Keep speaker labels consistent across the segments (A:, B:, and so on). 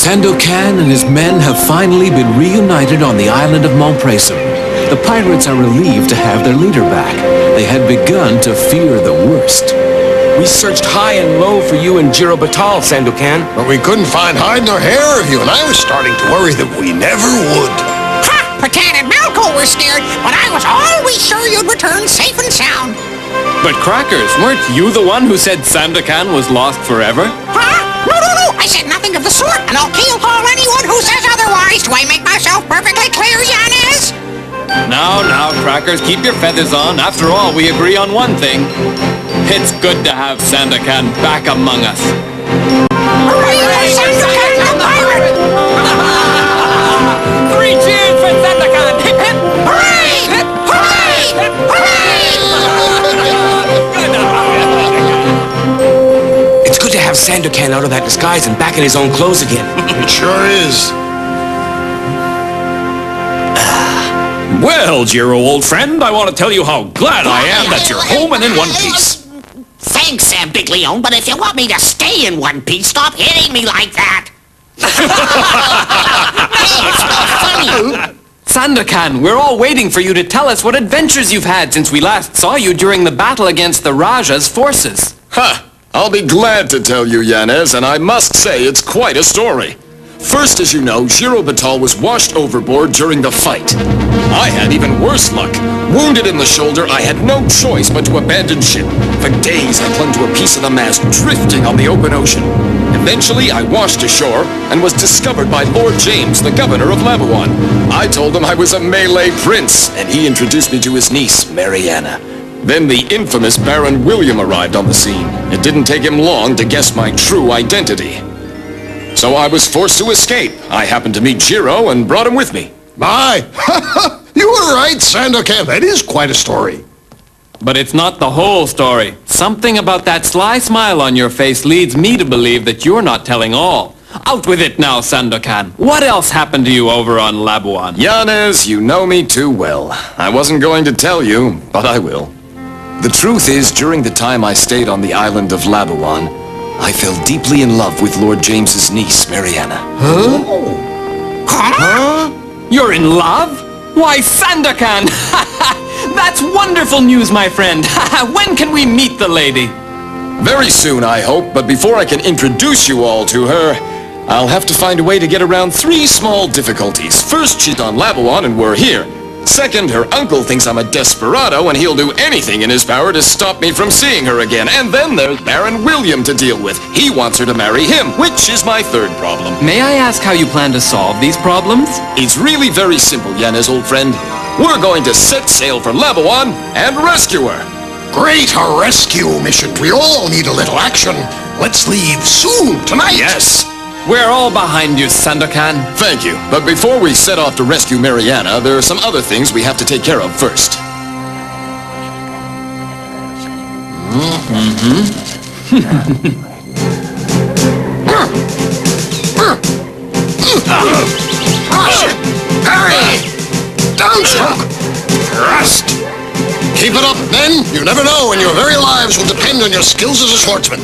A: Sandokan and his men have finally been reunited on the island of Montpresum. The pirates are relieved to have their leader back. They had begun to fear the worst.
B: We searched high and low for you and Giro Batal, Sandokan.
C: But we couldn't find hide nor hair of you, and I was starting to worry that we never would.
D: Ha! Patan and Malco were scared, but I was always sure you'd return safe and sound.
E: But Crackers, weren't you the one who said Sandokan was lost forever?
D: Huh? No, I said nothing of the sort, and I'll keel-haul anyone who says otherwise. Do I make myself perfectly clear, Yanis?
E: Now, Crackers, keep your feathers on. After all, we agree on one thing. It's good to have Sandokan back among us.
D: Hooray, Sandokan the pirate!
E: Three cheers for Sandokan! Hip, hip!
D: Hooray! Hooray! Hooray!
B: It's good to have Sandokan out of that disguise and back in his own clothes again.
C: It sure is.
F: Well, Giro, old friend, I want to tell you how glad I am that you're home and in one piece.
D: Thanks, Sam Big Leon, but if you want me to stay in one piece, stop hitting me like that. Hey, it's not funny.
E: Sandokan, we're all waiting for you to tell us what adventures you've had since we last saw you during the battle against the Raja's forces.
G: Ha! I'll be glad to tell you, Yanez, and I must say it's quite a story. First, as you know, Giro Batal was washed overboard during the fight. I had even worse luck. Wounded in the shoulder, I had no choice but to abandon ship. For days, I clung to a piece of the mast, drifting on the open ocean. Eventually, I washed ashore and was discovered by Lord James, the governor of Labuan. I told him I was a Malay prince, and he introduced me to his niece, Mariana. Then the infamous Baron William arrived on the scene. It didn't take him long to guess my true identity. So I was forced to escape. I happened to meet Giro and brought him with me.
C: My! You were right, Sandokan. That is quite a story.
E: But it's not the whole story. Something about that sly smile on your face leads me to believe that you're not telling all. Out with it now, Sandokan. What else happened to you over on Labuan?
G: Yanez, you know me too well. I wasn't going to tell you, but I will. The truth is, during the time I stayed on the island of Labuan, I fell deeply in love with Lord James's niece, Mariana.
E: Huh? You're in love? Why, Sandokan! That's wonderful news, my friend. When can we meet the lady?
G: Very soon, I hope, but before I can introduce you all to her, I'll have to find a way to get around 3 small difficulties. First, she's on Labuan and we're here. Second, her uncle thinks I'm a desperado and he'll do anything in his power to stop me from seeing her again. And then there's Baron William to deal with. He wants her to marry him, which is my third problem.
E: May I ask how you plan to solve these problems?
G: It's really very simple, Yanez, old friend. We're going to set sail for Labuan and rescue her.
C: Great a rescue mission. We all need a little action. Let's leave soon, tonight.
G: Yes.
E: We're all behind you, Sandokan.
G: Thank you. But before we set off to rescue Mariana, there are some other things we have to take care of first.
C: Hurry! Downstroke! Rust! Keep it up, men. You never know, and your very lives will depend on your skills as a swordsman.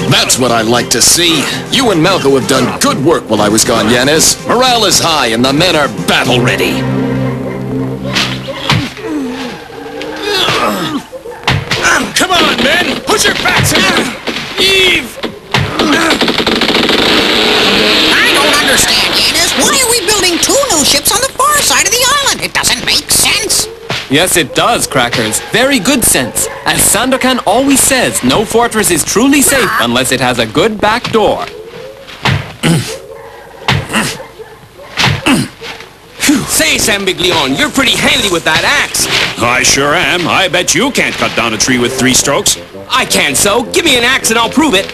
G: That's what I like to see. You and Malco have done good work while I was gone, Yanez. Morale is high and the men are battle ready.
F: Come on, men! Put your backs in! Eve!
D: I don't understand, Yanis. Why are we building 2 new ships on the far side of the island? It doesn't make sense.
E: Yes, it does, Crackers. Very good sense. As Sandokan always says, no fortress is truly safe unless it has a good back door.
B: Say, Sam Big Leon, you're pretty handy with that axe.
F: I sure am. I bet you can't cut down a tree with 3 strokes.
B: I can so. Give me an axe and I'll prove it.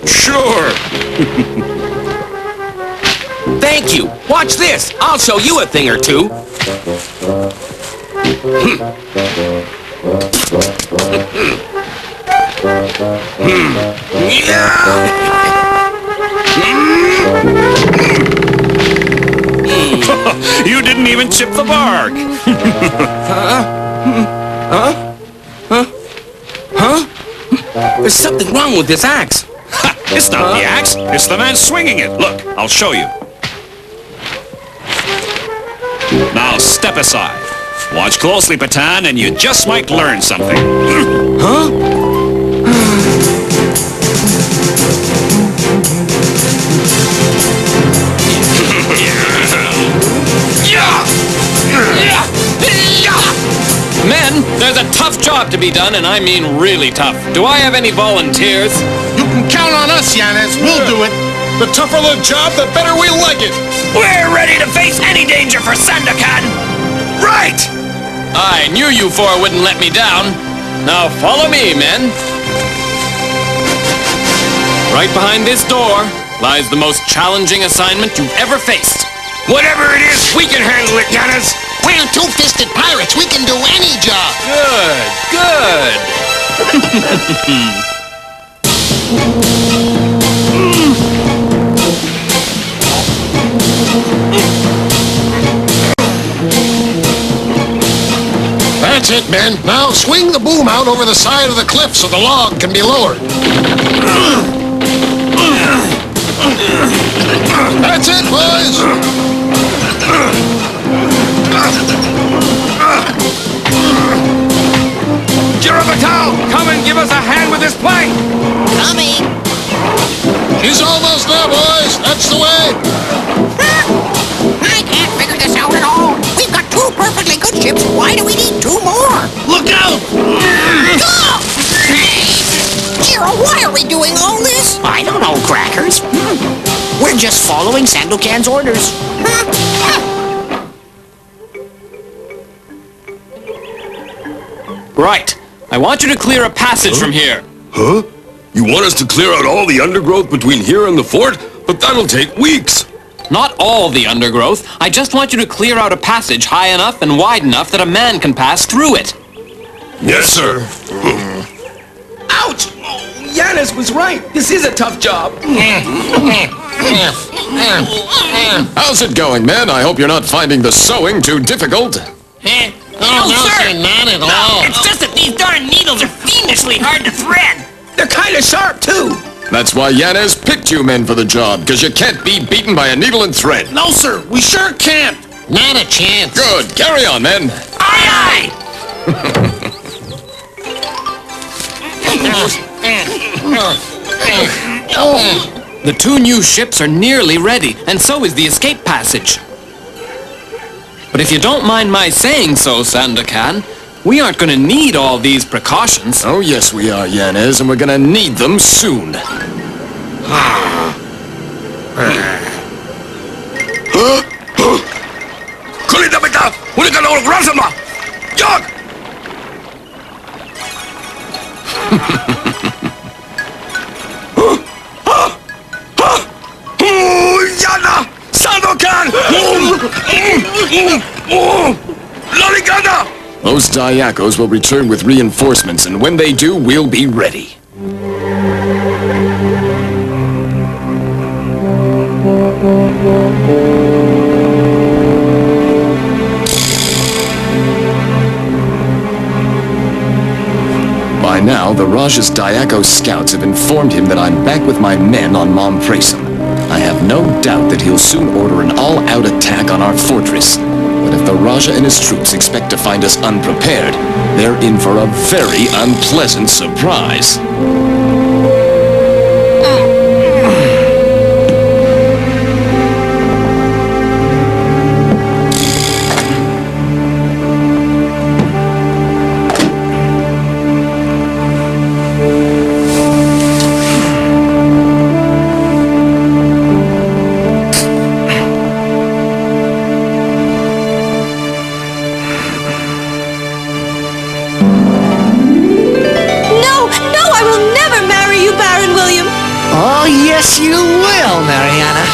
F: Sure.
B: Thank you. Watch this. I'll show you a thing or two.
F: You didn't even chip the bark.
B: There's something wrong with this axe.
F: It's not the axe. It's the man swinging it. Look, I'll show you. Now step aside. Watch closely, Patan, and you just might learn something.
E: Men, there's a tough job to be done, and I mean really tough. Do I have any volunteers?
C: You can count on us, Yanes. We'll do it.
G: The tougher the job, the better we like it.
B: We're ready to face any danger for Sandokan.
F: Right!
E: I knew you four wouldn't let me down. Now follow me, men. Right behind this door lies the most challenging assignment you've ever faced.
F: Whatever it is, we can handle it, Yanis.
C: We're two-fisted pirates. We can do any job.
E: Good.
C: That's it, men. Now swing the boom out over the side of the cliff so the log can be lowered. That's it, boys.
B: Jirabatal, come and give us a hand with this plank.
D: Coming.
C: She's almost there, boys. That's the way.
D: I can't figure this out at all. We've got two perfectly good ships. Why do we need two more?
C: Look out!
D: Jiro, why are we doing all this?
H: I don't know, Crackers. We're just following Sandokan's orders.
E: Right. I want you to clear a passage from here.
I: Huh? You want us to clear out all the undergrowth between here and the fort? But that'll take weeks.
E: Not all the undergrowth. I just want you to clear out a passage high enough and wide enough that a man can pass through it.
I: Yes, sir.
B: Ouch! Oh, Yanis was right. This is a tough job.
G: How's it going, men? I hope you're not finding the sewing too difficult.
C: No, sir, not at all.
H: It's just that these darn needles are fiendishly hard to thread.
B: They're kind of sharp, too.
G: That's why Yanes picked you men for the job, because you can't be beaten by a needle and thread.
C: No, sir, we sure can't. Not a chance.
G: Good. Carry on, men.
H: Aye,
E: The two new ships are nearly ready, and so is the escape passage. But if you don't mind my saying so, Sandokan, we aren't going to need all these precautions.
G: Oh, yes, we are, Yanes, and we're gonna need them soon.
F: Kulidabita! Hulikan ol Ransama! Yog! Yana! Sandokan! Loligana!
G: Those Diakos will return with reinforcements, and when they do, we'll be ready. By now, the Rajah's Diako scouts have informed him that I'm back with my men on Mom Presum. I have no doubt that he'll soon order an all-out attack on our fortress. But if the Rajah and his troops expect to find us unprepared, they're in for a very unpleasant surprise.
H: Oh, yes, you will, Mariana.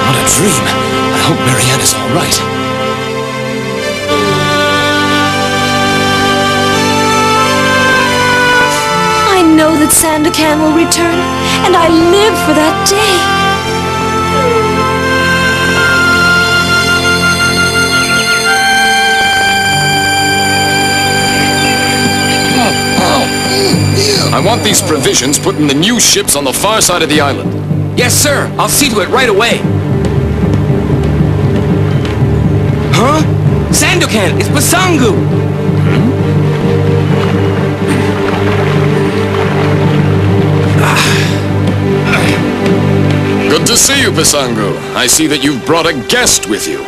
A: What a dream. I hope Mariana's all right.
J: I know that Sandokan will return, and I live for that day.
G: I want these provisions put in the new ships on the far side of the island.
B: Yes, sir. I'll see to it right away. Huh? Sandokan, it's Basangu!
G: Good to see you, Basangu. I see that you've brought a guest with you.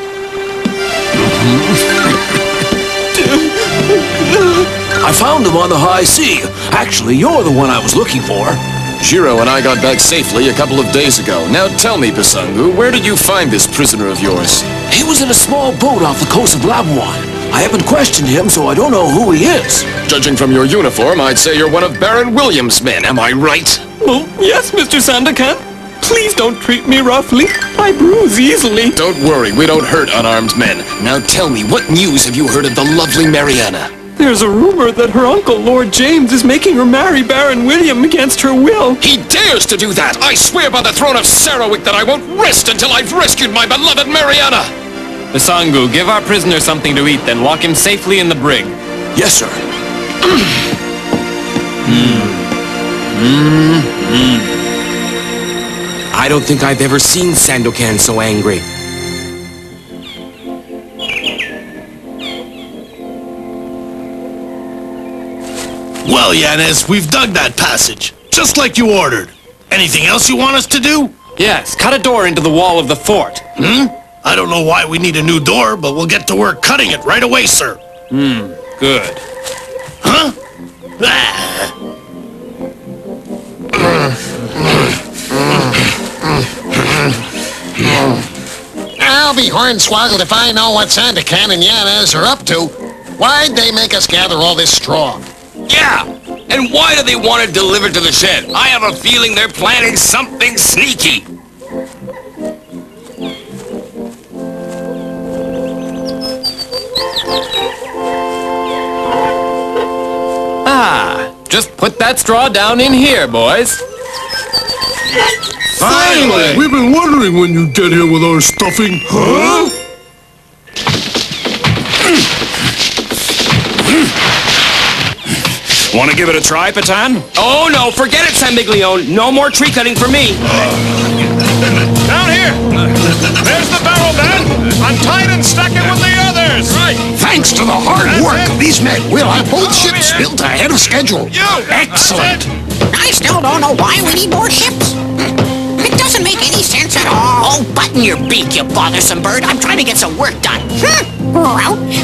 A: I found him on the high sea. Actually, you're the one I was looking for.
G: Jiro and I got back safely a couple of days ago. Now tell me, Basangu, where did you find this prisoner of yours?
A: He was in a small boat off the coast of Labuan. I haven't questioned him, so I don't know who he is.
G: Judging from your uniform, I'd say you're one of Baron Williams' men, am I right?
E: Oh, yes, Mr. Sandokan. Please don't treat me roughly. I bruise easily.
G: Don't worry, we don't hurt unarmed men. Now tell me, what news have you heard of the lovely Mariana?
E: There's a rumor that her uncle, Lord James, is making her marry Baron William against her will.
G: He dares to do that! I swear by the throne of Sarawak that I won't rest until I've rescued my beloved Mariana!
E: Basangu, give our prisoner something to eat, then lock him safely in the brig.
A: Yes, sir.
B: I don't think I've ever seen Sandokan so angry.
F: Well, Yanis, we've dug that passage, just like you ordered. Anything else you want us to do?
E: Yes, cut a door into the wall of the fort.
F: I don't know why we need a new door, but we'll get to work cutting it right away, sir.
E: Good.
F: Huh?
C: I'll be hornswoggled if I know what Sandokan and Yanis are up to. Why'd they make us gather all this straw?
B: Yeah! And why do they want it delivered to the shed? I have a feeling they're planning something sneaky.
E: Just put that straw down in here, boys.
F: Finally!
I: We've been wondering when you'd get here with our stuffing. Huh?
B: Want to give it a try, Patan? Oh, no, forget it, Sambiglione. No more tree cutting for me.
F: Down here! There's the barrel, man! Untie it and stack it with the others! Right!
C: Thanks to the hard work of these men, we'll have both ships built ahead of schedule. Excellent!
D: I still don't know why we need more ships. It doesn't make any sense at all.
H: Oh, button your beak, you bothersome bird. I'm trying to get some work done.
D: Ouch.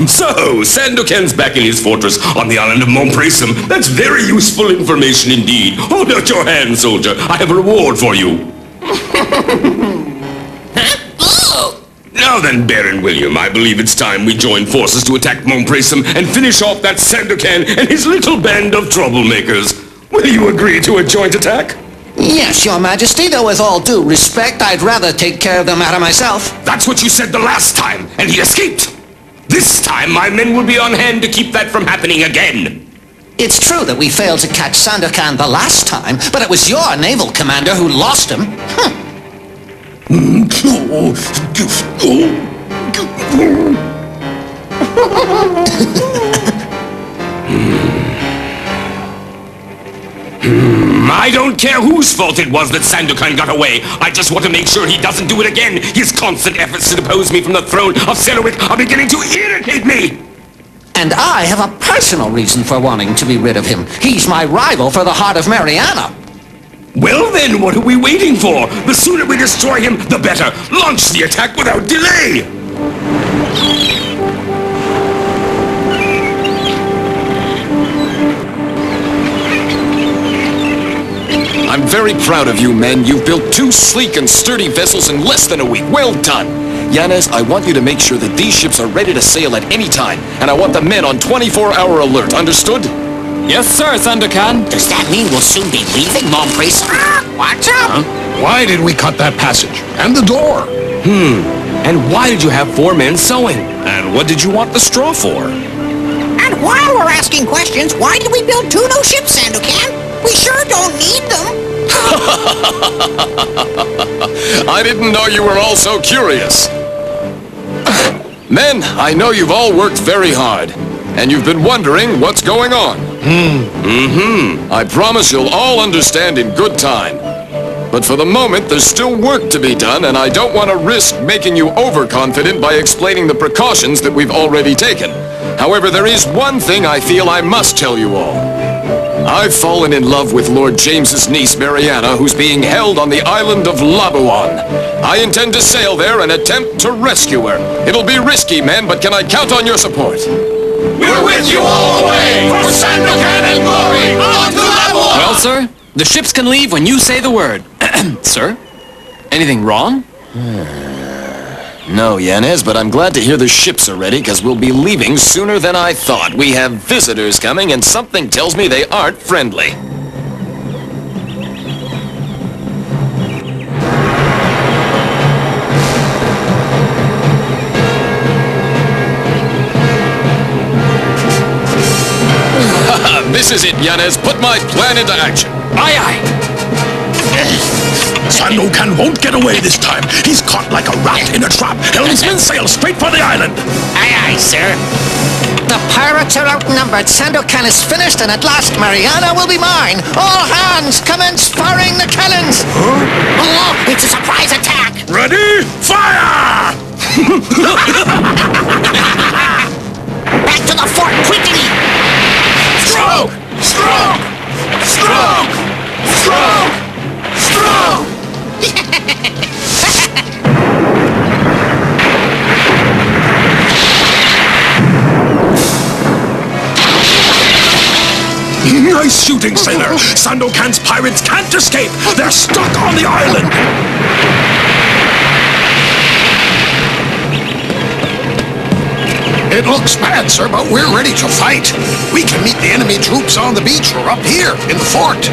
I: So, Sandokan's back in his fortress on the island of Montpresum. That's very useful information indeed. Hold out your hand, soldier. I have a reward for you. Now then, Baron William, I believe it's time we join forces to attack Montpresum and finish off that Sandokan and his little band of troublemakers. Will you agree to a joint attack?
H: Yes, Your Majesty, though with all due respect, I'd rather take care of the matter myself.
I: That's what you said the last time, and he escaped. This time, my men will be on hand to keep that from happening again.
H: It's true that we failed to catch Sandokan the last time, but it was your naval commander who lost him.
I: I don't care whose fault it was that Sandokan got away. I just want to make sure he doesn't do it again. His constant efforts to depose me from the throne of Sarawak are beginning to irritate me.
H: And I have a personal reason for wanting to be rid of him. He's my rival for the heart of Mariana.
I: Well then, what are we waiting for? The sooner we destroy him, the better. Launch the attack without delay.
G: I'm very proud of you, men. You've built 2 sleek and sturdy vessels in less than a week. Well done. Yanis, I want you to make sure that these ships are ready to sail at any time, and I want the men on 24-hour alert. Understood?
E: Yes, sir, Sandokan.
H: Does that mean we'll soon be leaving Montpresum?
D: What's up?
C: Why did we cut that passage? And the door?
B: And why did you have 4 men sewing? And what did you want the straw for?
D: And while we're asking questions, why did we build 2 new ships, Sandokan? We sure don't need them.
G: I didn't know you were all so curious. Men, I know you've all worked very hard. and you've been wondering what's going on. I promise you'll all understand in good time. But for the moment, there's still work to be done, and I don't want to risk making you overconfident by explaining the precautions that we've already taken. However, there is one thing I feel I must tell you all. I've fallen in love with Lord James's niece, Mariana, who's being held on the island of Labuan. I intend to sail there and attempt to rescue her. It'll be risky, men, but can I count on your support?
B: We're with you all the way! For Sandokan and glory! On to Labuan!
E: Well, sir, the ships can leave when you say the word. Sir? Anything wrong?
G: No, Yanez, but I'm glad to hear the ships are ready, because we'll be leaving sooner than I thought. We have visitors coming, and something tells me they aren't friendly. This is it, Yanez. Put my plan into action.
E: Aye, aye.
F: Sandokan won't get away this time. He's caught like a rat in a trap. Helmsman, sail straight for the island.
D: Aye, aye, sir.
H: The pirates are outnumbered. Sandokan is finished, and at last Mariana will be mine. All hands, commence firing the cannons.
D: Oh, it's a surprise attack.
F: Ready? Fire!
D: Back to the fort, quickly.
F: Stroke! Stroke! Stroke! Stroke! Stroke! Nice shooting, sailor. Sandokan's pirates can't escape. They're stuck on the island.
C: It looks bad, sir, but we're ready to fight. We can meet the enemy troops on the beach or up here in the fort.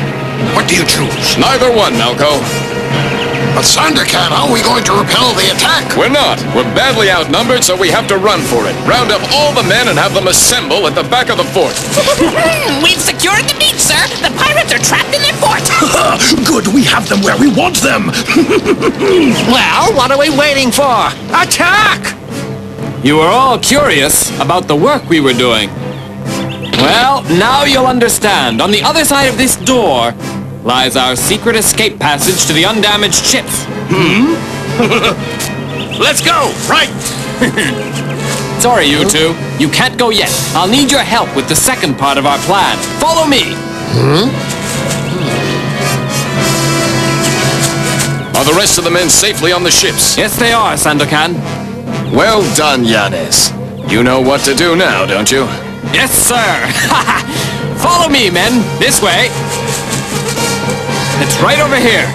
C: What do you choose?
G: Neither one, Malco.
C: But Sandokan, how are we going to repel the attack?
G: We're not. We're badly outnumbered, so we have to run for it. Round up all the men and have them assemble at the back of the fort.
D: We've secured the beach, sir. The pirates are trapped in their fort.
F: Good, we have them where we want them.
H: Well, what are we waiting for? Attack!
E: You were all curious about the work we were doing. Well, now you'll understand. On the other side of this door lies our secret escape passage to the undamaged ships.
B: Let's go! Right!
E: Sorry, you two. You can't go yet. I'll need your help with the second part of our plan. Follow me!
G: Are the rest of the men safely on the ships?
E: Yes, they are, Sandokan.
G: Well done, Yanez. You know what to do now, don't you?
E: Yes, sir! Follow me, men. This way. It's right over here.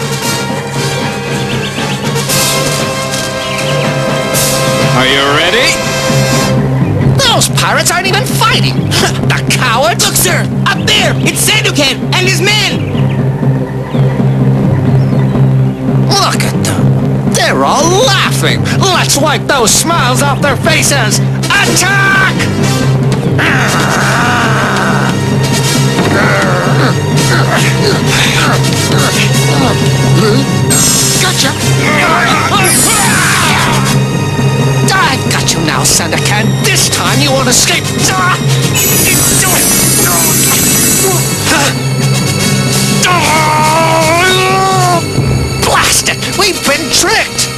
E: Are you ready?
H: Those pirates aren't even fighting. The cowards!
D: Look, sir, up there. It's Sandokan and his men.
H: Look at them. They're all laughing. Let's wipe those smiles off their faces. Attack!
C: Gotcha!
H: I've got you now, Sandokan. This time you won't escape. Blast it! We've been tricked!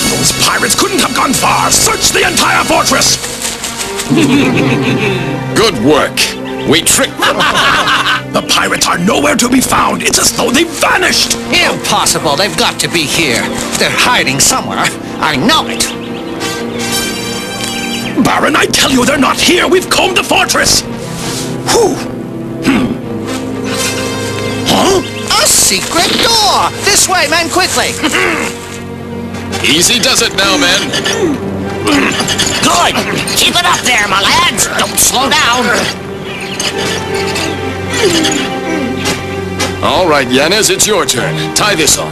F: Those pirates couldn't have gone far. Search the entire fortress.
G: Good work. We tricked them.
F: The pirates are nowhere to be found. It's as though they vanished.
H: Impossible. They've got to be here. They're hiding somewhere. I know it.
F: Baron, I tell you, they're not here. We've combed the fortress. Whew. Huh?
H: A secret door! This way, men, quickly!
G: Easy does it now, men.
D: Good. Keep it up there, my lads. Don't slow down.
G: All right, Yanez, it's your turn. Tie this on.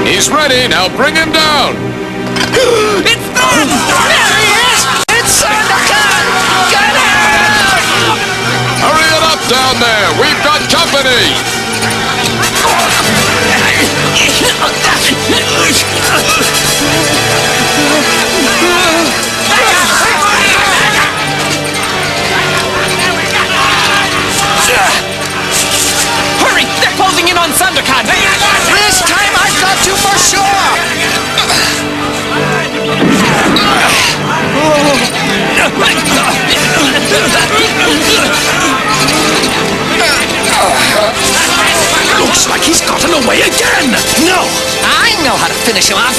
G: He's ready. Now bring him down.
D: It's them! There he is!
H: It's Sandokan! Get him!
G: Hurry it up down there. We've got company.
A: away again!
H: No! I know how to finish him off!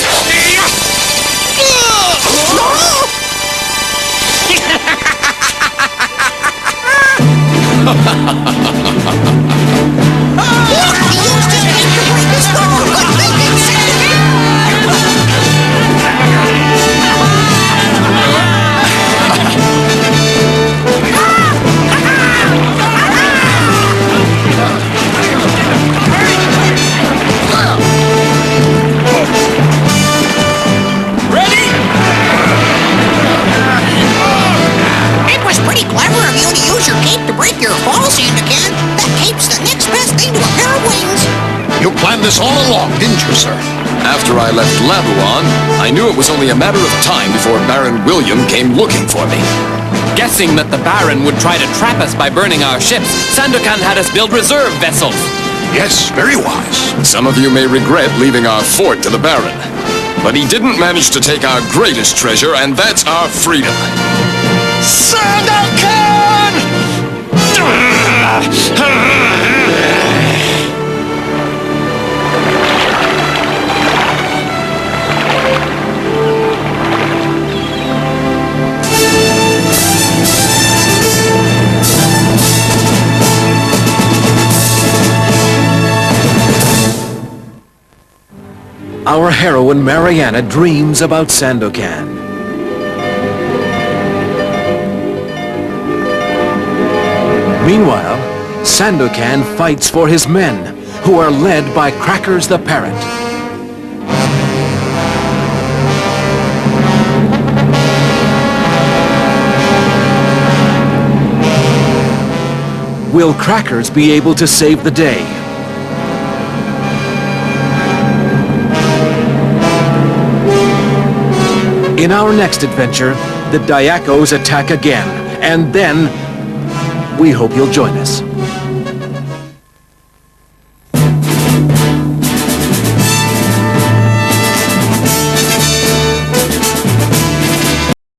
D: It was pretty clever of you to use your cape to break your fall, Sandokan. That cape's the next best thing to a pair of wings.
C: You planned this all along, didn't you, sir?
G: After I left Labuan, I knew it was only a matter of time before Baron William came looking for me.
E: Guessing that the Baron would try to trap us by burning our ships, Sandokan had us build reserve vessels.
C: Yes, very wise.
G: Some of you may regret leaving our fort to the Baron, but he didn't manage to take our greatest treasure, and that's our freedom.
H: Sandokan!
A: Our heroine Mariana dreams about Sandokan. Meanwhile, Sandokan fights for his men, who are led by Crackers the Parrot. Will Crackers be able to save the day? In our next adventure, the Diakos attack again, and then we hope you'll join us.